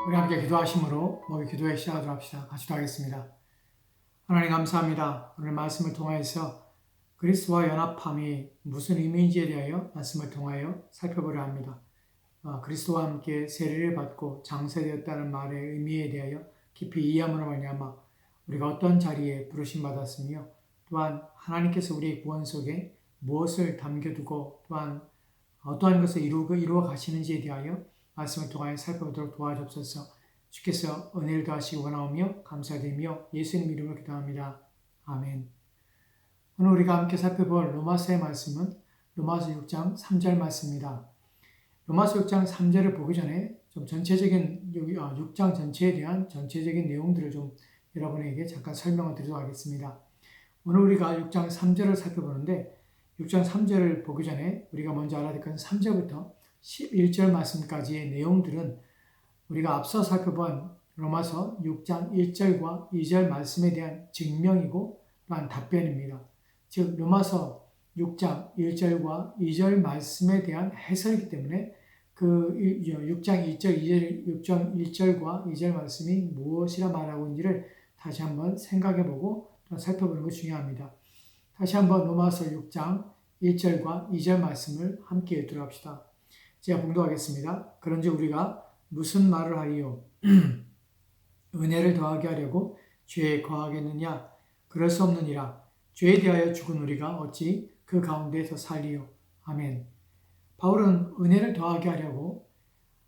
우리 함께 기도하심으로 목요 기도에 시작하도록 합시다. 같이 기도하겠습니다. 하나님 감사합니다. 오늘 말씀을 통하여서 그리스도와 연합함이 무슨 의미인지에 대하여 말씀을 통하여 살펴보려 합니다. 그리스도와 함께 세례를 받고 장세되었다는 말의 의미에 대하여 깊이 이해함으로 말미암아 우리가 어떤 자리에 부르심 받았으며 또한 하나님께서 우리의 구원 속에 무엇을 담겨두고 또한 어떠한 것을 이루어 가시는지에 대하여 말씀을 통하여 살펴보도록 도와주옵소서. 주께서 은혜를 더하시기 원하오며 감사드리며 예수님 이름으로 기도합니다. 아멘. 오늘 우리가 함께 살펴볼 로마서의 말씀은 로마서 6장 3절 말씀입니다. 로마서 6장 3절을 보기 전에 좀 전체적인 6장 전체에 대한 전체적인 내용들을 좀 여러분에게 잠깐 설명을 드리도록 하겠습니다. 오늘 우리가 6장 3절을 살펴보는데 6장 3절을 보기 전에 우리가 먼저 알아야 될 것은 3절부터 11절 말씀까지의 내용들은 우리가 앞서 살펴본 로마서 6장 1절과 2절 말씀에 대한 증명이고 또한 답변입니다. 즉 로마서 6장 1절과 2절 말씀에 대한 해설이기 때문에 그 6장 1절과 2절 말씀이 무엇이라 말하고 있는지를 다시 한번 생각해보고 또 살펴보는 것이 중요합니다. 다시 한번 로마서 6장 1절과 2절 말씀을 함께 읽도록 합시다. 제가 봉독하겠습니다. 그런즉 우리가 무슨 말을 하리요? 은혜를 더하게 하려고 죄에 거하겠느냐? 그럴 수 없느니라. 죄에 대하여 죽은 우리가 어찌 그 가운데서 살리요? 아멘. 바울은 은혜를 더하게 하려고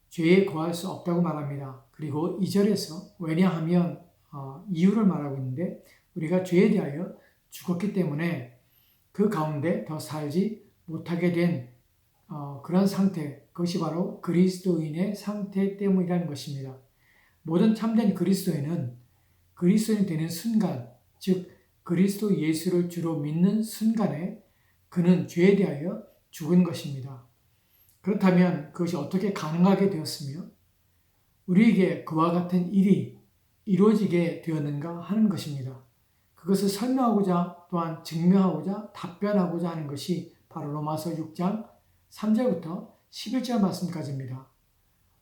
죄에 거할 수 없다고 말합니다. 그리고 2절에서 왜냐하면 이유를 말하고 있는데 우리가 죄에 대하여 죽었기 때문에 그 가운데 더 살지 못하게 된 그런 상태, 그것이 바로 그리스도인의 상태 때문이라는 것입니다. 모든 참된 그리스도인은 그리스도인이 되는 순간, 즉 그리스도 예수를 주로 믿는 순간에 그는 죄에 대하여 죽은 것입니다. 그렇다면 그것이 어떻게 가능하게 되었으며 우리에게 그와 같은 일이 이루어지게 되었는가 하는 것입니다. 그것을 설명하고자 또한 증명하고자 답변하고자 하는 것이 바로 로마서 6장 3절부터 11절 말씀까지입니다.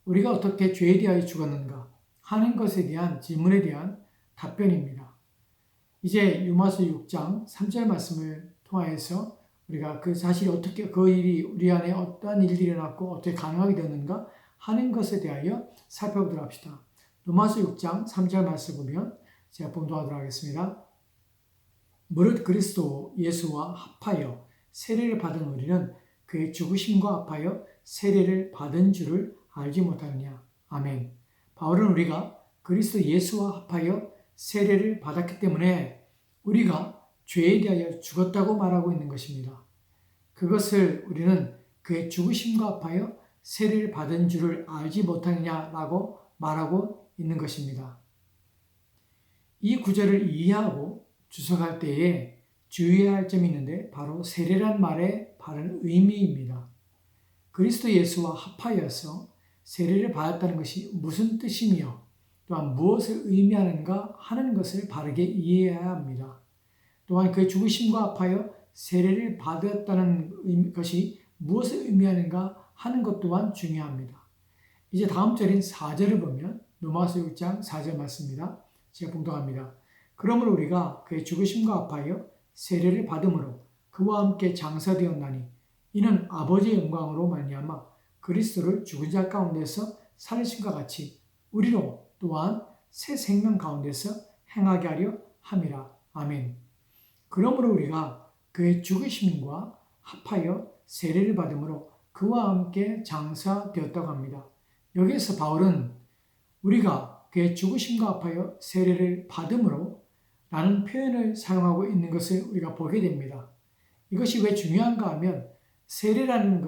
우리가 어떻게 죄에 대하여 죽었는가 하는 것에 대한 질문에 대한 답변입니다. 이제 로마서 6장 3절 말씀을 통하여서 우리가 그 사실이 어떻게 그 일이 우리 안에 어떠한 일이 일어났고 어떻게 가능하게 되었는가 하는 것에 대하여 살펴보도록 합시다. 로마서 6장 3절 말씀 보면 제가 봉독하도록 하겠습니다. 무릇 그리스도 예수와 합하여 세례를 받은 우리는 그의 죽으심과 합하여 세례를 받은 줄을 알지 못하느냐. 아멘. 바울은 우리가 그리스도 예수와 합하여 세례를 받았기 때문에 우리가 죄에 대하여 죽었다고 말하고 있는 것입니다. 그것을 우리는 그의 죽으심과 합하여 세례를 받은 줄을 알지 못하느냐라고 말하고 있는 것입니다. 이 구절을 이해하고 주석할 때에 주의해야 할 점이 있는데 바로 세례란 말의 바른 의미입니다. 그리스도 예수와 합하여서 세례를 받았다는 것이 무슨 뜻이며 또한 무엇을 의미하는가 하는 것을 바르게 이해해야 합니다. 또한 그의 죽으심과 합하여 세례를 받았다는 것이 무엇을 의미하는가 하는 것 또한 중요합니다. 이제 다음 절인 4절을 보면 로마서 6장 4절 말씀입니다. 제가 봉독합니다. 그러므로 우리가 그의 죽으심과 합하여 세례를 받음으로 그와 함께 장사되었나니 이는 아버지의 영광으로 말미암아 그리스도를 죽은 자 가운데서 살리심과 같이 우리로 또한 새 생명 가운데서 행하게 하려 함이라. 아멘. 그러므로 우리가 그의 죽으심과 합하여 세례를 받음으로 그와 함께 장사되었다고 합니다. 여기에서 바울은 우리가 그의 죽으심과 합하여 세례를 받음으로 라는 표현을 사용하고 있는 것을 우리가 보게 됩니다. 이것이 왜 중요한가 하면 세례라는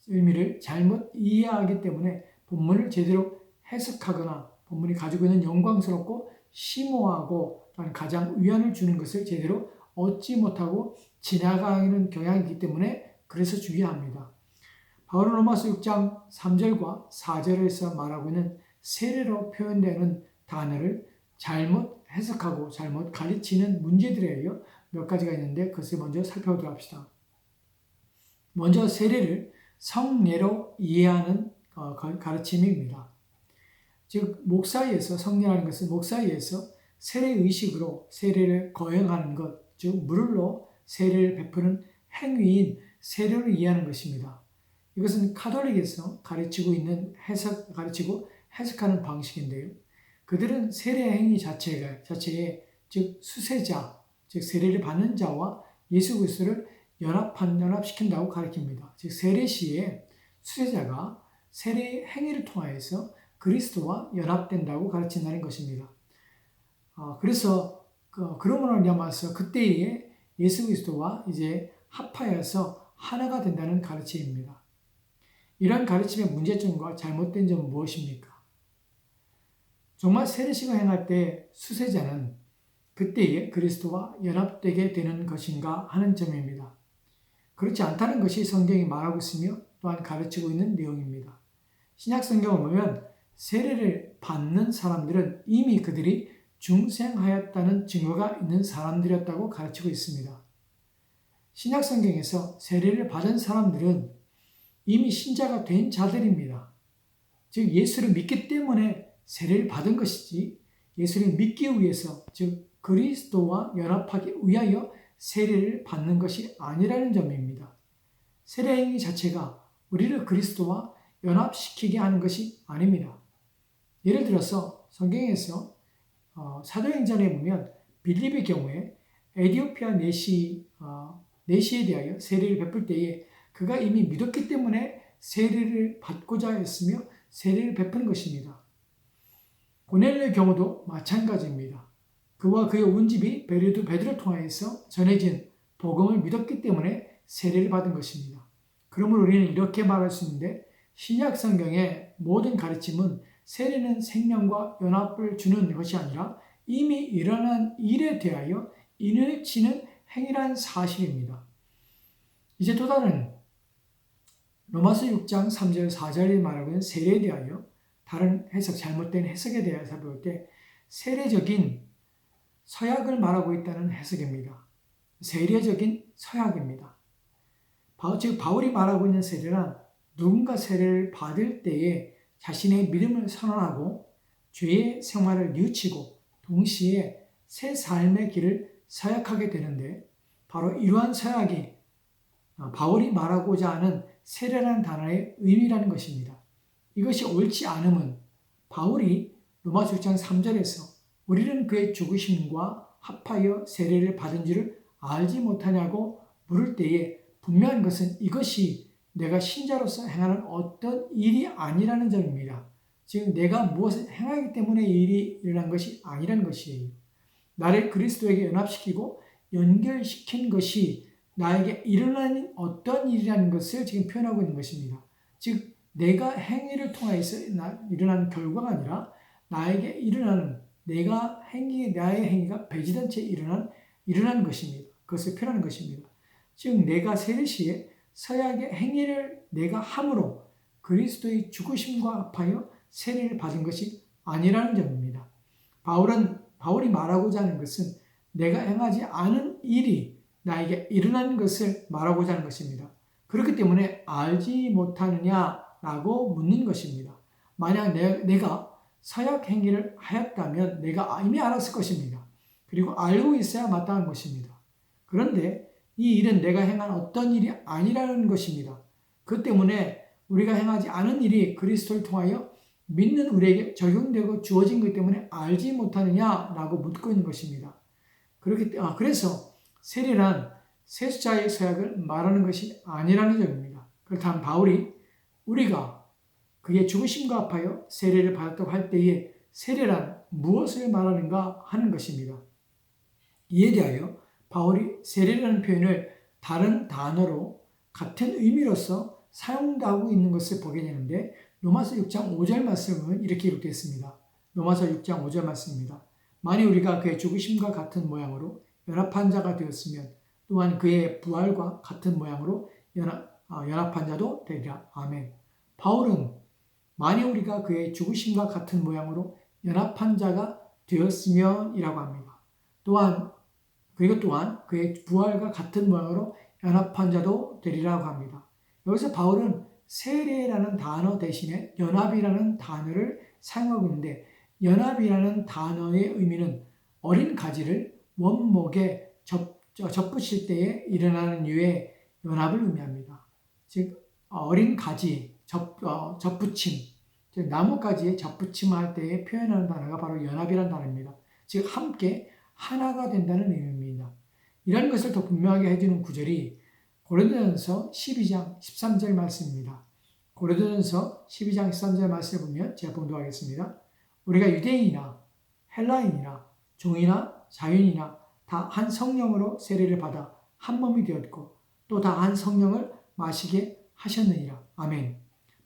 의미를 잘못 이해하기 때문에 본문을 제대로 해석하거나 본문이 가지고 있는 영광스럽고 심오하고 또한 가장 위안을 주는 것을 제대로 얻지 못하고 지나가는 경향이기 때문에 그래서 주의합니다. 바울은 로마서 6장 3절과 4절에서 말하고 있는 세례로 표현되는 단어를 잘못 해석하고 잘못 가르치는 문제들이에요. 몇 가지가 있는데 그것을 먼저 살펴보도록 합시다. 먼저 세례를 성례로 이해하는 가르침입니다. 즉 목사에서 성례하는 것은 목사에서 세례 의식으로 세례를 거행하는 것, 즉 물로 세례를 베푸는 행위인 세례를 이해하는 것입니다. 이것은 카톨릭에서 가르치고 해석하는 방식인데요. 그들은 세례 행위 자체에 즉 수세자, 즉 세례를 받는 자와 예수 그리스도를 연합시킨다고 가르칩니다. 즉 세례 시에 수세자가 세례 행위를 통하여서 그리스도와 연합된다고 가르친다는 것입니다. 그래서 그러므로 말미암아서 그때에 예수 그리스도와 이제 합하여서 하나가 된다는 가르침입니다. 이런 가르침의 문제점과 잘못된 점은 무엇입니까? 정말 세례식을 행할 때 수세자는 그때에 그리스도와 연합되게 되는 것인가 하는 점입니다. 그렇지 않다는 것이 성경이 말하고 있으며 또한 가르치고 있는 내용입니다. 신약 성경을 보면 세례를 받는 사람들은 이미 그들이 중생하였다는 증거가 있는 사람들이었다고 가르치고 있습니다. 신약 성경에서 세례를 받은 사람들은 이미 신자가 된 자들입니다. 즉 예수를 믿기 때문에 세례를 받은 것이지 예수를 믿기 위해서 즉 그리스도와 연합하기 위하여 세례를 받는 것이 아니라는 점입니다. 세례 행위 자체가 우리를 그리스도와 연합시키게 하는 것이 아닙니다. 예를 들어서 성경에서 사도행전에 보면 빌립의 경우에 에디오피아 내시에 대하여 세례를 베풀 때에 그가 이미 믿었기 때문에 세례를 받고자 했으며 세례를 베푸는 것입니다. 고넬료의 경우도 마찬가지입니다. 그와 그의 온 집이 베드로를 통하여서 전해진 복음을 믿었기 때문에 세례를 받은 것입니다. 그러므로 우리는 이렇게 말할 수 있는데 신약 성경의 모든 가르침은 세례는 생명과 연합을 주는 것이 아니라 이미 일어난 일에 대하여 인을 치는 행위란 사실입니다. 이제 또 다른 로마서 6장 3절 4절에 말하고 있는 세례에 대하여 다른 해석, 잘못된 해석에 대해 살펴볼 때 세례적인 서약을 말하고 있다는 해석입니다. 세례적인 서약입니다. 즉 바울이 말하고 있는 세례란 누군가 세례를 받을 때에 자신의 믿음을 선언하고 죄의 생활을 뉘우치고 동시에 새 삶의 길을 서약하게 되는데 바로 이러한 서약이 바울이 말하고자 하는 세례라는 단어의 의미라는 것입니다. 이것이 옳지 않음은 바울이 로마서 6장 3절에서 우리는 그의 죽으심과 합하여 세례를 받은 줄을 알지 못하냐고 물을 때에 분명한 것은 이것이 내가 신자로서 행하는 어떤 일이 아니라는 점입니다. 즉 내가 무엇을 행하기 때문에 이 일이 일어난 것이 아니라는 것이에요. 나를 그리스도에게 연합시키고 연결시킨 것이 나에게 일어나는 어떤 일이라는 것을 지금 표현하고 있는 것입니다. 즉 내가 행위를 통해서 일어나는 결과가 아니라 나에게 일어나는 나의 행위가 배제된 채 일어나는 것입니다. 그것을 표현하는 것입니다. 즉 내가 세례 시에 서약의 행위를 내가 함으로 그리스도의 죽으심과 합하여 세례를 받은 것이 아니라는 점입니다. 바울이 말하고자 하는 것은 내가 행하지 않은 일이 나에게 일어나는 것을 말하고자 하는 것입니다. 그렇기 때문에 알지 못하느냐라고 묻는 것입니다. 만약 내가 서약 행위를 하였다면 내가 이미 알았을 것입니다. 그리고 알고 있어야 마땅한 것입니다. 그런데 이 일은 내가 행한 어떤 일이 아니라는 것입니다. 그 때문에 우리가 행하지 않은 일이 그리스도를 통하여 믿는 우리에게 적용되고 주어진 것 때문에 알지 못하느냐라고 묻고 있는 것입니다. 그래서 세례란 세수자의 서약을 말하는 것이 아니라는 점입니다. 그렇다면 바울이 우리가 그의 죽으심과 합하여 세례를 받았다고 할 때에 세례란 무엇을 말하는가 하는 것입니다. 이에 대하여 바울이 세례라는 표현을 다른 단어로 같은 의미로서 사용하고 있는 것을 보게 되는데 로마서 6장 5절 말씀은 이렇게 기록되어 있습니다. 로마서 6장 5절 말씀입니다. 만일 우리가 그의 죽으심과 같은 모양으로 연합한 자가 되었으면 또한 그의 부활과 같은 모양으로 연합한 자도 되리라. 아멘. 바울은 만일 우리가 그의 죽으심과 같은 모양으로 연합한 자가 되었으면 이라고 합니다. 그리고 또한 그의 부활과 같은 모양으로 연합한 자도 되리라고 합니다. 여기서 바울은 세례라는 단어 대신에 연합이라는 단어를 사용하고 있는데 연합이라는 단어의 의미는 어린 가지를 원목에 접붙일 때에 일어나는 유의 연합을 의미합니다. 즉 어린 가지 접붙임, 즉 나뭇가지에 접붙임할 때에 표현하는 단어가 바로 연합이라는 단어입니다. 즉 함께 하나가 된다는 의미입니다. 이런 것을 더 분명하게 해주는 구절이 고린도전서 12장 13절 말씀입니다. 고린도전서 12장 13절 말씀을 보면 제가 봉독하겠습니다. 우리가 유대인이나 헬라인이나 종이나 자유인이나 다 한 성령으로 세례를 받아 한 몸이 되었고 또 다 한 성령을 마시게 하셨느니라. 아멘.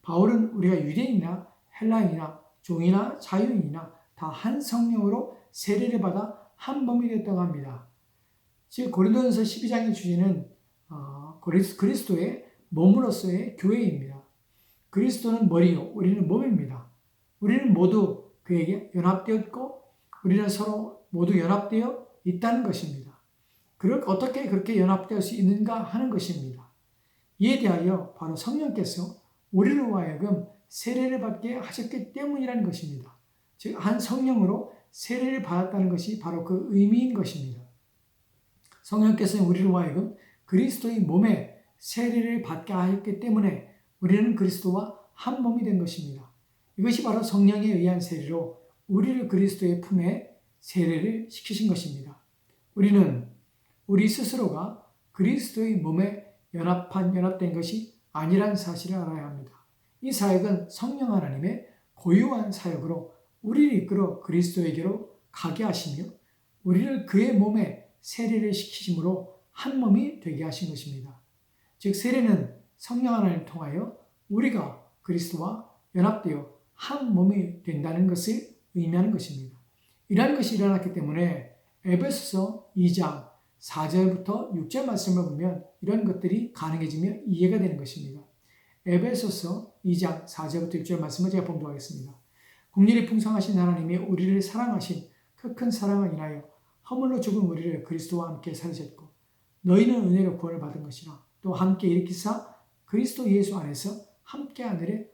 바울은 우리가 유대인이나 헬라인이나 종이나 자유인이나 다 한 성령으로 세례를 받아 한 몸이 되었다고 합니다. 즉 고린도전서 12장의 주제는 그리스도의 몸으로서의 교회입니다. 그리스도는 머리요, 우리는 몸입니다. 우리는 모두 그에게 연합되었고 우리는 서로 모두 연합되어 있다는 것입니다. 어떻게 그렇게 연합될 수 있는가 하는 것입니다. 이에 대하여 바로 성령께서 우리로 하여금 세례를 받게 하셨기 때문이라는 것입니다. 즉 한 성령으로 세례를 받았다는 것이 바로 그 의미인 것입니다. 성령께서는 우리로 하여금 그리스도의 몸에 세례를 받게 하였기 때문에 우리는 그리스도와 한 몸이 된 것입니다. 이것이 바로 성령에 의한 세례로 우리를 그리스도의 품에 세례를 시키신 것입니다. 우리는 우리 스스로가 그리스도의 몸에 연합된 것이 아니라는 사실을 알아야 합니다. 이 사역은 성령 하나님의 고유한 사역으로 우리를 이끌어 그리스도에게로 가게 하시며 우리를 그의 몸에 세례를 시키심으로 한 몸이 되게 하신 것입니다. 즉 세례는 성령 하나님을 통하여 우리가 그리스도와 연합되어 한 몸이 된다는 것을 의미하는 것입니다. 이러한 것이 일어났기 때문에 에베소서 2장 4절부터 6절 말씀을 보면 이런 것들이 가능해지며 이해가 되는 것입니다. 에베소서 2장 4절부터 6절 말씀을 제가 봉독하겠습니다. 긍휼이 풍성하신 하나님이 우리를 사랑하신 그 큰 사랑을 인하여 허물로 죽은 우리를 그리스도와 함께 살리셨고 너희는 은혜로 구원을 받은 것이라 또 함께 일으키사 그리스도 예수 안에서 함께 하늘에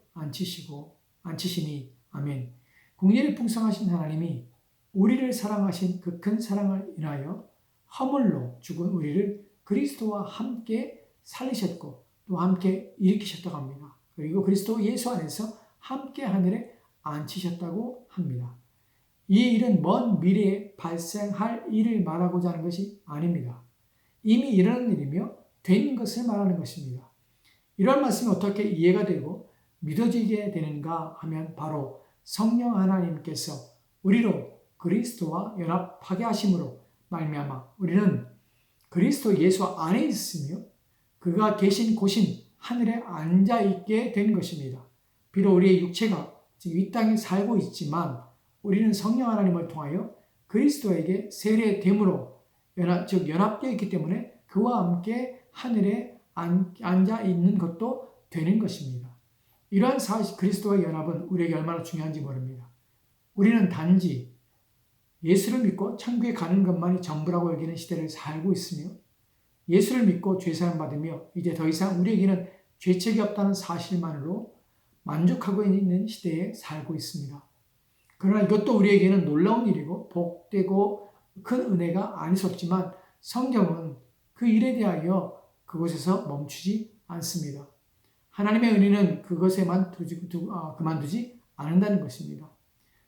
앉히시니 아멘. 긍휼이 풍성하신 하나님이 우리를 사랑하신 그 큰 사랑을 인하여 허물로 죽은 우리를 그리스도와 함께 살리셨고 또 함께 일으키셨다고 합니다. 그리고 그리스도 예수 안에서 함께 하늘에 앉히셨다고 합니다. 이 일은 먼 미래에 발생할 일을 말하고자 하는 것이 아닙니다. 이미 일어난 일이며 된 것을 말하는 것입니다. 이런 말씀이 어떻게 이해가 되고 믿어지게 되는가 하면 바로 성령 하나님께서 우리로 그리스도와 연합하게 하심으로 말미암아 우리는 그리스도 예수 안에 있으며 그가 계신 곳인 하늘에 앉아 있게 된 것입니다. 비록 우리의 육체가 지금 이 땅에 살고 있지만 우리는 성령 하나님을 통하여 그리스도에게 세례됨으로 연합되어 있기 때문에 그와 함께 하늘에 앉아 있는 것도 되는 것입니다. 이러한 사실 그리스도와의 연합은 우리에게 얼마나 중요한지 모릅니다. 우리는 단지 예수를 믿고 천국에 가는 것만이 전부라고 여기는 시대를 살고 있으며 예수를 믿고 죄사함 받으며 이제 더 이상 우리에게는 죄책이 없다는 사실만으로 만족하고 있는 시대에 살고 있습니다. 그러나 이것도 우리에게는 놀라운 일이고 복되고 큰 은혜가 아닐 수 없지만 성경은 그 일에 대하여 그곳에서 멈추지 않습니다. 하나님의 은혜는 그것에만 그만두지 않는다는 것입니다.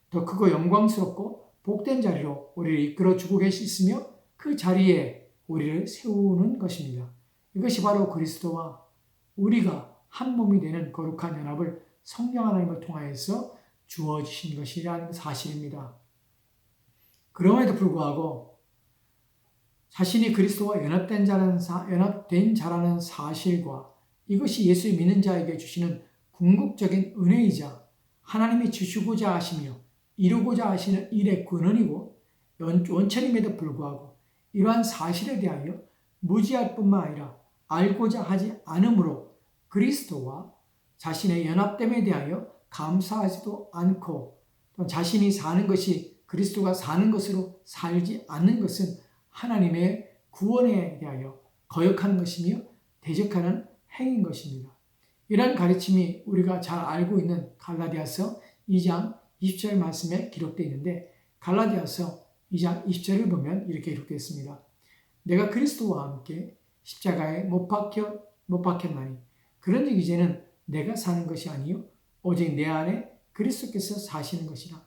더 크고 영광스럽고 복된 자리로 우리를 이끌어 주고 계시으며 그 자리에 우리를 세우는 것입니다. 이것이 바로 그리스도와 우리가 한 몸이 되는 거룩한 연합을 성령 하나님을 통하여서 주어지신 것이라는 사실입니다. 그럼에도 불구하고 자신이 그리스도와 연합된 자라는 사실과 이것이 예수를 믿는 자에게 주시는 궁극적인 은혜이자 하나님이 주시고자 하시며 이루고자 하시는 일의 근원이고 원천임에도 불구하고 이러한 사실에 대하여 무지할 뿐만 아니라 알고자 하지 않으므로 그리스도와 자신의 연합됨에 대하여 감사하지도 않고 또 자신이 사는 것이 그리스도가 사는 것으로 살지 않는 것은 하나님의 구원에 대하여 거역하는 것이며 대적하는 행위인 것입니다. 이런 가르침이 우리가 잘 알고 있는 갈라디아서 2장 20절 말씀에 기록되어 있는데 갈라디아서 2장 20절을 보면 이렇게 기록되어 있습니다. 내가 그리스도와 함께 십자가에 못 박혔나니 그런즉 이제는 내가 사는 것이 아니요 오직 내 안에 그리스도께서 사시는 것이라.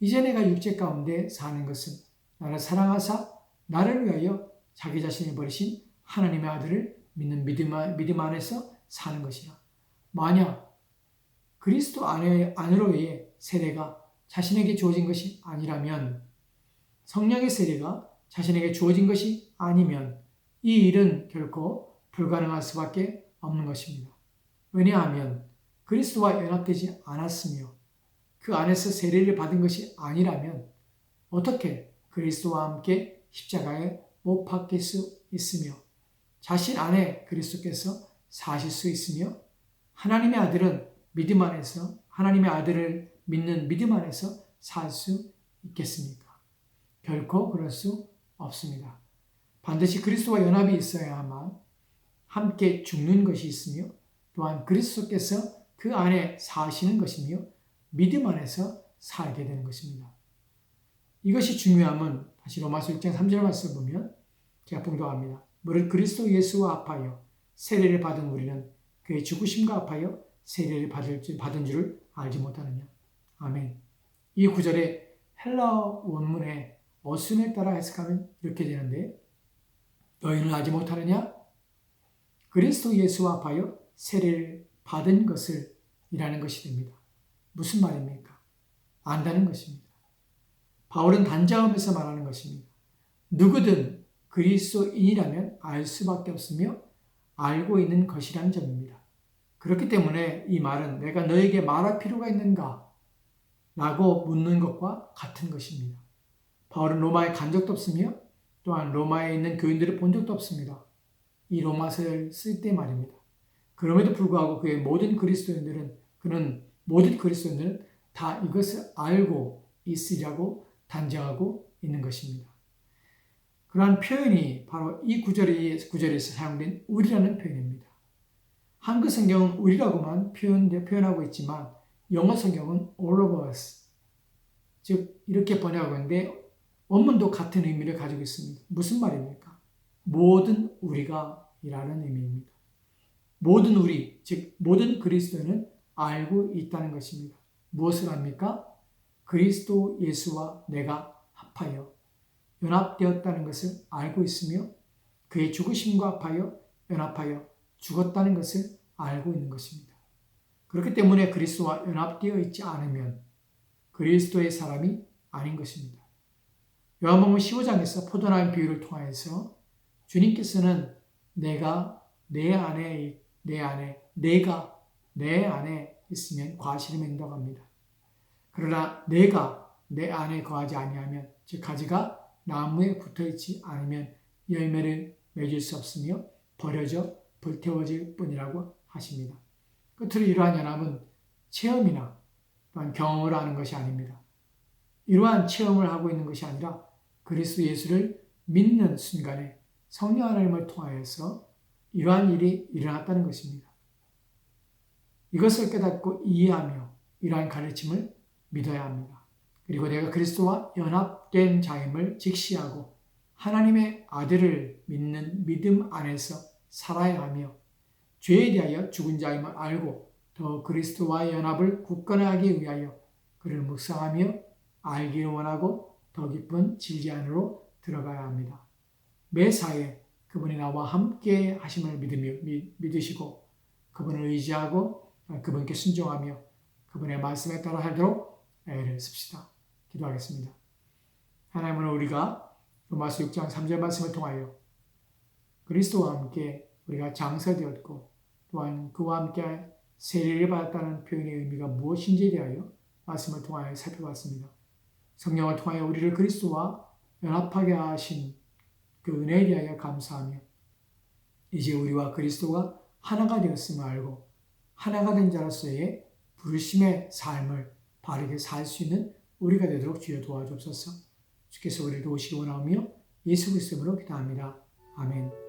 이제 내가 육체 가운데 사는 것은 나를 사랑하사 나를 위하여 자기 자신을 버리신 하나님의 아들을 믿는 믿음 안에서 사는 것이라. 만약 그리스도 안으로의 세례가 자신에게 주어진 것이 아니라면, 성령의 세례가 자신에게 주어진 것이 아니면 이 일은 결코 불가능할 수밖에 없는 것입니다. 왜냐하면 그리스도와 연합되지 않았으며 그 안에서 세례를 받은 것이 아니라면 어떻게 그리스도와 함께 십자가에 못 박힐 수 있으며 자신 안에 그리스도께서 사실 수 있으며 하나님의 아들은 믿음 안에서 하나님의 아들을 믿는 믿음 안에서 살 수 있겠습니까? 결코 그럴 수 없습니다. 반드시 그리스도와 연합이 있어야만 함께 죽는 것이 있으며 또한 그리스도께서 그 안에 사시는 것이며 믿음 안에서 살게 되는 것입니다. 이것이 중요함은 다시 로마서 6장 3절 말씀을 보면 제가 봉독합니다. 무릇 그리스도 예수와 합하여 세례를 받은 우리는 그의 죽으심과 합하여 세례를 받은 줄을 알지 못하느냐. 아멘. 이 구절의 헬라어 원문의 어순에 따라 해석하면 이렇게 되는데 너희는 알지 못하느냐? 그리스도 예수와 합하여 세례를 받은 것을 이라는 것이 됩니다. 무슨 말입니까? 안다는 것입니다. 바울은 단자음에서 말하는 것입니다. 누구든 그리스도인이라면 알 수밖에 없으며 알고 있는 것이라는 점입니다. 그렇기 때문에 이 말은 내가 너에게 말할 필요가 있는가? 라고 묻는 것과 같은 것입니다. 바울은 로마에 간 적도 없으며 또한 로마에 있는 교인들을 본 적도 없습니다. 이 로마서를 쓸 때 말입니다. 그럼에도 불구하고 그는 모든 그리스도인들은 다 이것을 알고 있으리라고 단정하고 있는 것입니다. 그러한 표현이 바로 이 구절에서 사용된 우리라는 표현입니다. 한글 성경은 우리라고만 표현하고 있지만 영어 성경은 all of us, 즉 이렇게 번역하고 있는데 원문도 같은 의미를 가지고 있습니다. 무슨 말입니까? 모든 우리가 이라는 의미입니다. 모든 우리, 즉 모든 그리스도인은 알고 있다는 것입니다. 무엇을 압니까? 그리스도 예수와 내가 합하여 연합되었다는 것을 알고 있으며 그의 죽으심과 합하여 연합하여 죽었다는 것을 알고 있는 것입니다. 그렇기 때문에 그리스도와 연합되어 있지 않으면 그리스도의 사람이 아닌 것입니다. 요한복음 15장에서 포도나무 비유를 통하여서 주님께서는 내가 내 안에 있으면 과실을 맺는다고 합니다. 그러나 내가 내 안에 거하지 아니하면 즉 가지가 나무에 붙어있지 않으면 열매를 맺을 수 없으며 버려져 불태워질 뿐이라고 하십니다. 끝으로 이러한 연합은 체험이나 또한 경험을 하는 것이 아닙니다. 이러한 체험을 하고 있는 것이 아니라 그리스도 예수를 믿는 순간에 성령 하나님을 통하여서 이러한 일이 일어났다는 것입니다. 이것을 깨닫고 이해하며 이러한 가르침을 믿어야 합니다. 그리고 내가 그리스도와 연합된 자임을 직시하고 하나님의 아들을 믿는 믿음 안에서 살아야 하며 죄에 대하여 죽은 자임을 알고 더 그리스도와의 연합을 굳건하게 위하여 그를 묵상하며 알기를 원하고 더 깊은 진리 안으로 들어가야 합니다. 매사에 그분이 나와 함께 하심을 믿으시고 그분을 의지하고 그분께 순종하며 그분의 말씀에 따라 살도록 애를 씁시다. 기도하겠습니다. 하나님은 우리가 로마서 6장 3절 말씀을 통하여 그리스도와 함께 우리가 장사되었고 또한 그와 함께 세례를 받았다는 표현의 의미가 무엇인지에 대하여 말씀을 통하여 살펴봤습니다. 성령을 통하여 우리를 그리스도와 연합하게 하신 그 은혜에 대하여 감사하며 이제 우리와 그리스도가 하나가 되었음을 알고 하나가 된 자로서의 부르심의 삶을 바르게 살 수 있는 우리가 되도록 주여 도와주옵소서. 주께서 우리를 도우시기 원하며 예수 그리스도로 기도합니다. 아멘.